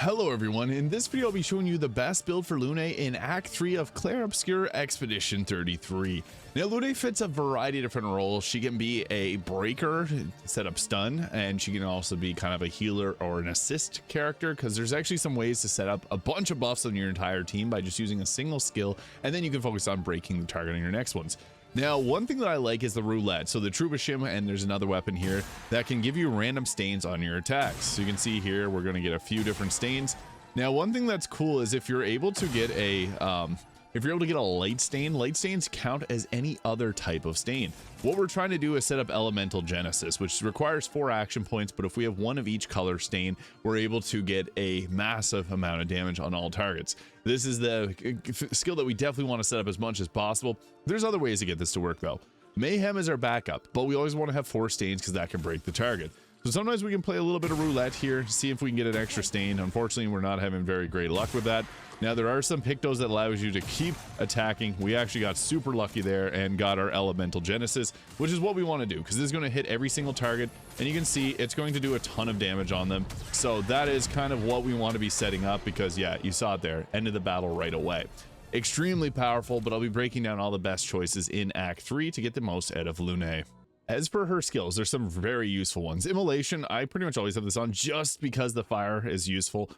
Hello everyone, in this video I'll be showing you the best build for LUNE in Act 3 of Clair Obscur Expedition 33. Now LUNE fits a variety of different roles. She can be a breaker, set up stun, and she can also be kind of a healer or an assist character, because there's actually some ways to set up a bunch of buffs on your entire team by just using a single skill, and then you can focus on breaking the target on your next ones. Now, one thing that I like is the roulette. So the Troubadour, and there's another weapon here that can give you random stains on your attacks. So you can see here, we're going to get a few different stains. Now, one thing that's cool is if you're able to get a light stain, light stains count as any other type of stain. What we're trying to do is set up Elemental Genesis, which requires 4 action points, but if we have 1 of each color stain, we're able to get a massive amount of damage on all targets. This is the skill that we definitely want to set up as much as possible. There's other ways to get this to work though. Mayhem is our backup, but we always want to have 4 stains because that can break the target. So sometimes we can play a little bit of roulette here, see if we can get an extra stain. Unfortunately, we're not having very great luck with that. Now, there are some Pictos that allows you to keep attacking. We actually got super lucky there and got our Elemental Genesis, which is what we want to do, because this is going to hit every single target, and you can see it's going to do a ton of damage on them. So that is kind of what we want to be setting up, because yeah, you saw it there, ended the battle right away. Extremely powerful, but I'll be breaking down all the best choices in Act 3 to get the most out of LUNE. As per her skills, there's some very useful ones. Immolation, I pretty much always have this on just because the fire is useful.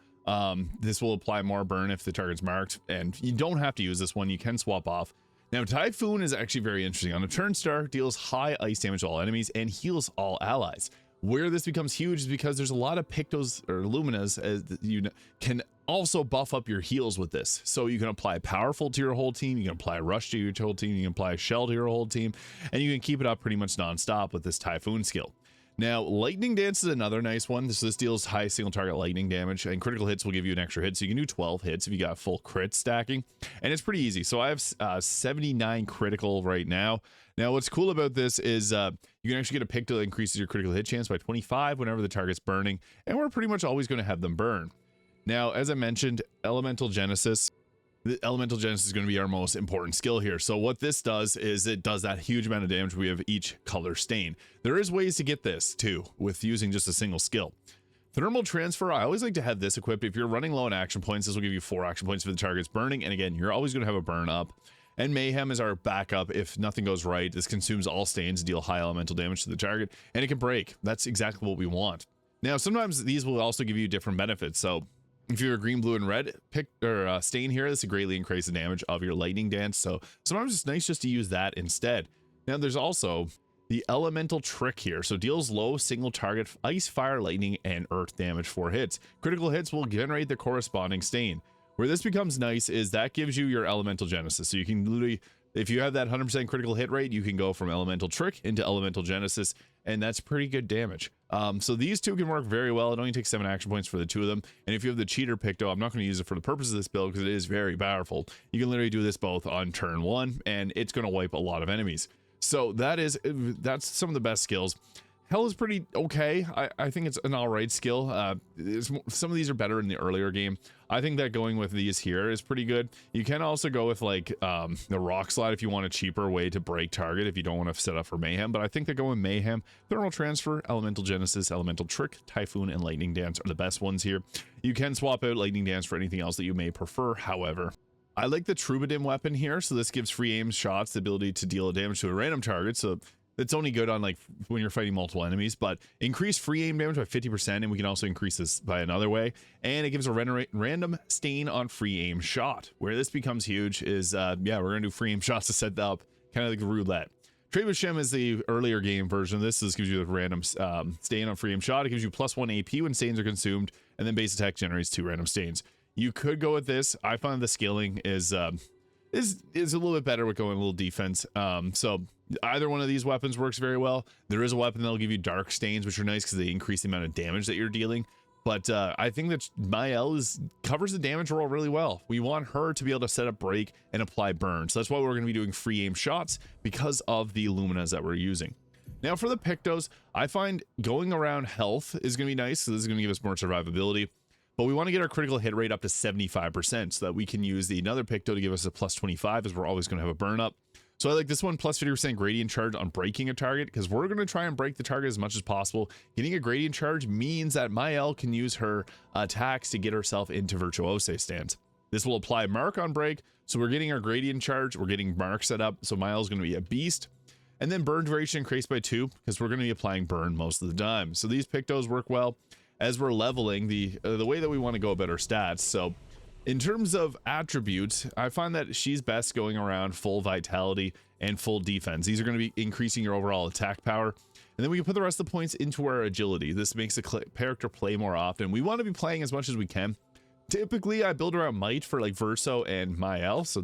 This will apply more burn if the target's marked, and you don't have to use this one, you can swap off. Now, Typhoon is actually very interesting. On a turn star, deals high ice damage to all enemies and heals all allies. Where this becomes huge is because there's a lot of Pictos or Luminas as you can also buff up your heals with this. So you can apply powerful to your whole team, you can apply rush to your whole team, you can apply shell to your whole team, and you can keep it up pretty much non-stop with this Typhoon skill. Now, Lightning Dance is another nice one. This deals high single target lightning damage, and critical hits will give you an extra hit, so you can do 12 hits if you got full crit stacking, and it's pretty easy. So I have 79 critical right now. Now, what's cool about this is you can actually get a Picto that increases your critical hit chance by 25 whenever the target's burning, and we're pretty much always going to have them burn. Now, as I mentioned, Elemental Genesis. The Elemental Genesis is going to be our most important skill here. So what this does is it does that huge amount of damage we have each color stain. There is ways to get this too with using just a single skill. Thermal Transfer, I always like to have this equipped. If you're running low on action points, this will give you 4 action points for the target's burning. And again, you're always going to have a burn up. And Mayhem is our backup if nothing goes right. This consumes all stains, deal high elemental damage to the target, and it can break. That's exactly what we want. Now, sometimes these will also give you different benefits. So if you're a green, blue, and red stain here, this will greatly increase the damage of your Lightning Dance. So sometimes it's nice just to use that instead. Now, there's also the Elemental Trick here. So deals low single target ice, fire, lightning, and earth damage for hits. Critical hits will generate the corresponding stain. Where this becomes nice is that gives you your Elemental Genesis. So you can literally, if you have that 100% critical hit rate, you can go from Elemental Trick into Elemental Genesis, and that's pretty good damage. So these two can work very well. It only takes 7 action points for the 2 of them. And if you have the Cheater Picto, I'm not going to use it for the purpose of this build because it is very powerful. You can literally do this both on turn 1, and it's going to wipe a lot of enemies. So that's some of the best skills. Hell is pretty okay. I think it's an alright skill. Some of these are better in the earlier game. I think that going with these here is pretty good. You can also go with like the Rock Slide if you want a cheaper way to break target if you don't want to set up for Mayhem. But I think that going Mayhem, Thermal Transfer, Elemental Genesis, Elemental Trick, Typhoon, and Lightning Dance are the best ones here. You can swap out Lightning Dance for anything else that you may prefer, however. I like the Troubadour weapon here. So this gives free aim shots the ability to deal damage to a random target. So it's only good on like when you're fighting multiple enemies, but increase free aim damage by 50%, and we can also increase this by another way. And it gives a random stain on free aim shot. Where this becomes huge is, yeah, we're gonna do free aim shots to set that up, kind of like the roulette. Trebuchet is the earlier game version of this. This gives you the random stain on free aim shot. It gives you +1 AP when stains are consumed, and then base attack generates 2 random stains. You could go with this. I find the scaling is a little bit better with going a little defense. So either one of these weapons works very well. There is a weapon that'll give you dark stains, which are nice because they increase the amount of damage that you're dealing. But I think that Maelle covers the damage roll really well. We want her to be able to set up break and apply burn. So that's why we're going to be doing free aim shots because of the Luminas that we're using. Now for the Pictos, I find going around health is going to be nice. So this is going to give us more survivability. But we want to get our critical hit rate up to 75% so that we can use another Picto to give us a +25, as we're always going to have a burn up. So I like this one, plus 50% gradient charge on breaking a target, because we're going to try and break the target as much as possible. Getting a gradient charge means that Maelle can use her attacks to get herself into Virtuose stance. This will apply Mark on break, so we're getting our gradient charge, we're getting Mark set up, so Maelle's going to be a beast. And then burn duration increased by 2, because we're going to be applying burn most of the time. So these Pictos work well as we're leveling the way that we want to go about our stats. So in terms of attributes, I find that she's best going around full vitality and full defense. These are going to be increasing your overall attack power. And then we can put the rest of the points into our agility. This makes the character play more often. We want to be playing as much as we can. Typically, I build around might for like Verso and Maelle. So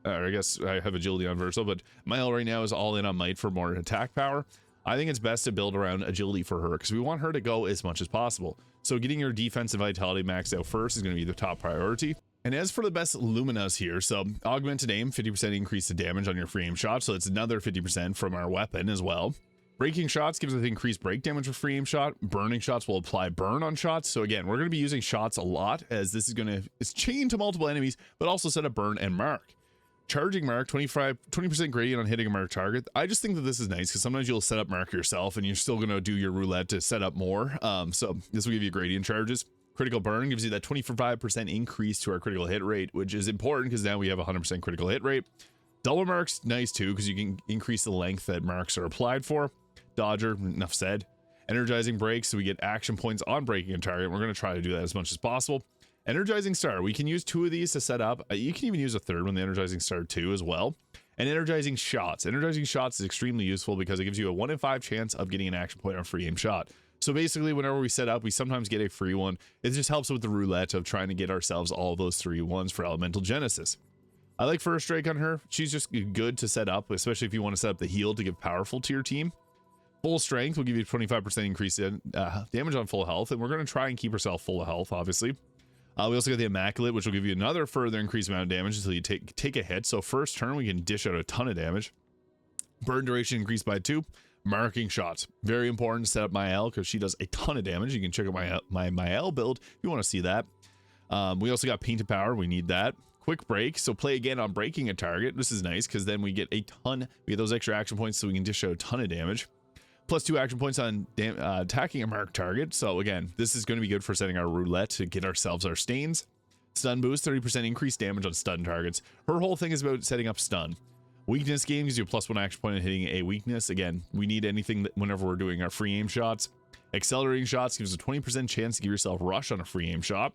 I guess I have agility on Verso, but Maelle right now is all in on might for more attack power. I think it's best to build around agility for her because we want her to go as much as possible. So getting your defense and vitality maxed out first is going to be the top priority. And as for the best Luminas here, so augmented aim, 50% increase to damage on your free aim shot. So it's another 50% from our weapon as well. Breaking shots gives us increased break damage with free aim shot. Burning shots will apply burn on shots. So again, we're going to be using shots a lot, as this is it's chained to multiple enemies, but also set up burn and mark. Charging mark, 20% gradient on hitting a mark target. I just think that this is nice because sometimes you'll set up mark yourself and you're still going to do your roulette to set up more. So this will give you gradient charges. Critical burn gives you that 25% increase to our critical hit rate, which is important because now we have 100% critical hit rate. Double marks, nice too, because you can increase the length that marks are applied for. Dodger, enough said. Energizing break, so we get action points on breaking a target. We're going to try to do that as much as possible. Energizing star, we can use 2 of these to set up. You can even use a third one, the energizing star 2 as well. And energizing shots. Energizing shots is extremely useful because it gives you a 1 in 5 chance of getting an action point on a free aim shot. So basically, whenever we set up, we sometimes get a free one. It just helps with the roulette of trying to get ourselves all those 3 ones for Elemental Genesis. I like First Strike on her. She's just good to set up, especially if you want to set up the heal to give powerful to your team. Full strength will give you 25% increase in damage on full health, and we're going to try and keep ourselves full of health, obviously. We also got the Immaculate, which will give you another further increased amount of damage until you take a hit. So first turn, we can dish out a ton of damage. Burn duration increased by 2. Marking shots, very important to set up Maelle because she does a ton of damage. You can check out my Maelle build if you want to see that. We also got painted power, we need that. Quick break, so play again on breaking a target. This is nice because then we get those extra action points so we can dish out a ton of damage. Plus 2 action points on attacking a marked target. So again, this is going to be good for setting our roulette to get ourselves our stains. Stun boost, 30% increased damage on stun targets. Her whole thing is about setting up stun. Weakness game gives you a +1 action point on hitting a weakness. Again, we need anything that whenever we're doing our free aim shots. Accelerating shots gives a 20% chance to give yourself rush on a free aim shot.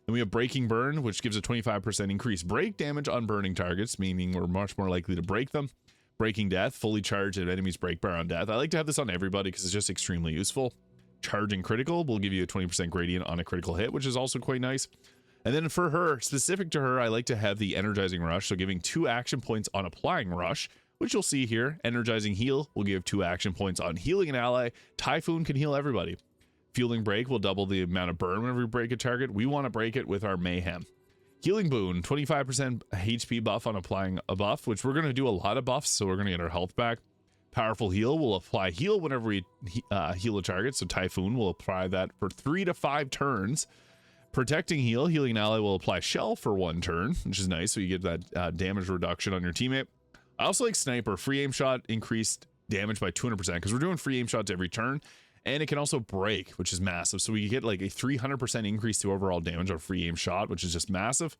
Then we have breaking burn, which gives a 25% increased break damage on burning targets, meaning we're much more likely to break them. Breaking death, fully charged if enemies break bar on death. I like to have this on everybody because it's just extremely useful. Charging critical will give you a 20% gradient on a critical hit, which is also quite nice. And then for her, specific to her, I like to have the energizing rush, so giving 2 action points on applying rush, which you'll see here. Energizing heal will give 2 action points on healing an ally. Typhoon can heal everybody. Fueling break will double the amount of burn whenever we break a target. We want to break it with our mayhem. Healing boon, 25% HP buff on applying a buff, which we're going to do a lot of buffs, so we're going to get our health back. Powerful heal will apply heal whenever we heal a target, so Typhoon will apply that for 3 to 5 turns. Protecting heal, healing an ally will apply shell for 1 turn, which is nice, so you get that damage reduction on your teammate. I also like sniper, free aim shot increased damage by 200% because we're doing free aim shots every turn. And it can also break, which is massive. So we get like a 300% increase to overall damage on free aim shot, which is just massive.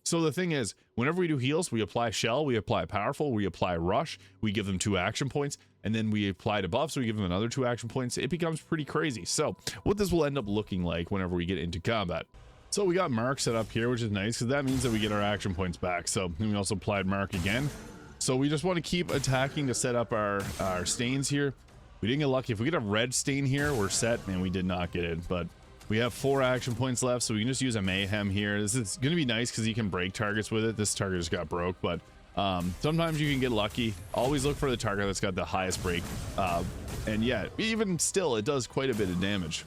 So the thing is, whenever we do heals, we apply shell, we apply powerful, we apply rush, we give them 2 action points, and then we apply debuff, so we give them another 2 action points. It becomes pretty crazy. So what this will end up looking like whenever we get into combat. So we got mark set up here, which is nice because that means that we get our action points back. So we also applied mark again. So we just want to keep attacking to set up our stains here. We didn't get lucky. If we get a red stain here, we're set, and we did not get it. But we have 4 action points left, so we can just use a mayhem here. This is going to be nice because you can break targets with it. This target just got broke, but sometimes you can get lucky. Always look for the target that's got the highest break. And yeah, even still, it does quite a bit of damage.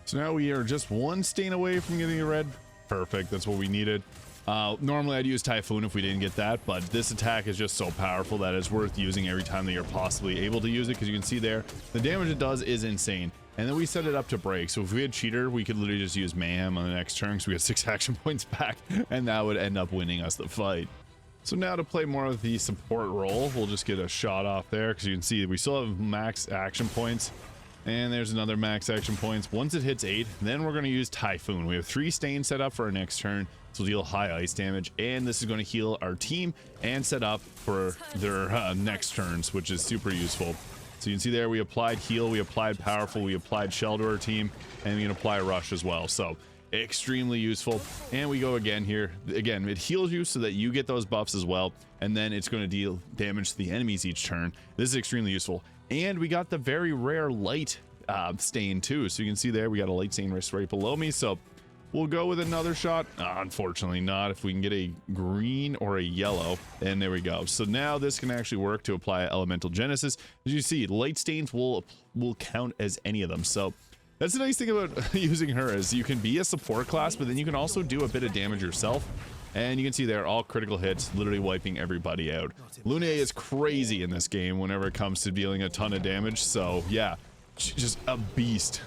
So now we are just 1 stain away from getting a red. Perfect. That's what we needed. Normally I'd use Typhoon if we didn't get that, but this attack is just so powerful that it's worth using every time that you're possibly able to use it, because you can see there the damage it does is insane. And then we set it up to break, so if we had cheater we could literally just use mayhem on the next turn, so we get 6 action points back and that would end up winning us the fight. So now to play more of the support role, we'll just get a shot off there because you can see we still have max action points. And there's another max action points. Once it hits 8, then we're going to use Typhoon. We have 3 stains set up for our next turn. This will deal high ice damage, and this is going to heal our team and set up for their next turns, which is super useful. So you can see there we applied heal, we applied powerful, we applied shell to our team, and we can apply rush as well. So extremely useful. And we go again here. Again, it heals you so that you get those buffs as well, and then it's going to deal damage to the enemies each turn. This is extremely useful. And we got the very rare light stain too. So you can see there we got a light stain right below me. So we'll go with another shot. Unfortunately not. If we can get a green or a yellow, and there we go. So now this can actually work to apply elemental genesis. As you see, light stains will count as any of them. So that's the nice thing about using her, is you can be a support class, but then you can also do a bit of damage yourself. And you can see there, all critical hits, literally wiping everybody out. LUNE is crazy in this game whenever it comes to dealing a ton of damage. So yeah, just a beast.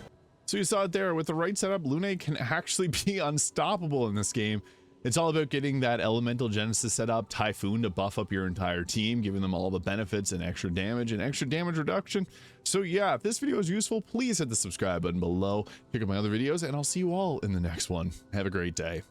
So you saw it there, with the right setup, LUNE can actually be unstoppable in this game. It's all about getting that elemental genesis set up, Typhoon to buff up your entire team, giving them all the benefits and extra damage reduction. So yeah, if this video is useful, please hit the subscribe button below, check out my other videos, and I'll see you all in the next one. Have a great day.